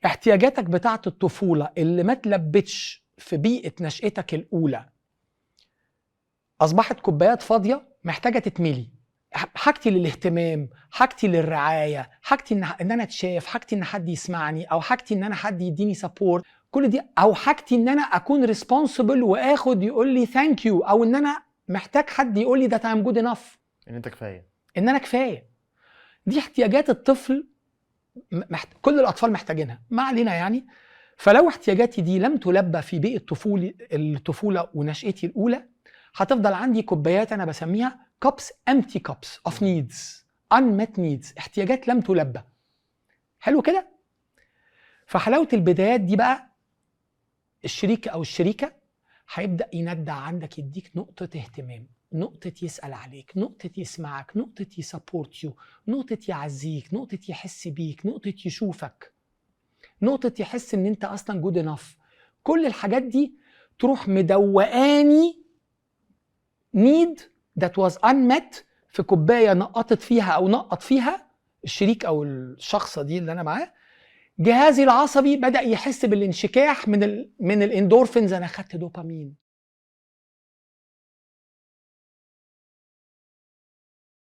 احتياجاتك بتاعت الطفولة اللي ما تلبتش في بيئة نشأتك الأولى أصبحت كوبايات فاضية محتاجة تتملي. حاجتي للاهتمام، حاجتي للرعاية، حاجتي إن أنا أتشاف، حاجتي إن حد يسمعني، أو حاجتي إن أنا حد يديني سبورت، كل دي، أو حاجتي إن أنا أكون ريسبونسبل وآخد يقول لي ثانك يو، أو إن أنا محتاج حد يقول لي ده تايم جود انف، ان انت كفايه، إن أنا كفاية. دي احتياجات الطفل، كل الأطفال محتاجينها، ما علينا يعني. فلو احتياجاتي دي لم تلبى في بيئة الطفولة ونشأتي الأولى، هتفضل عندي كوبايات أنا بسميها cups empty cups of needs unmet needs، احتياجات لم تلبى. حلو كده؟ فحلاوة البدايات دي بقى، الشريك أو الشريكة هيبدأ يندع عندك، يديك نقطة اهتمام، نقطة يسأل عليك، نقطة يسمعك، نقطة يسابورت يو، نقطة يعزيك، نقطة يحس بيك، نقطة يشوفك، نقطة يحس ان انت اصلا جود انف. كل الحاجات دي تروح مدوقاني need that was unmet في كوباية نقطت فيها او نقط فيها الشريك او الشخصة دي اللي انا معاه. جهازي العصبي بدأ يحس بالانشكاح من الاندورفينز، انا خدت دوبامين.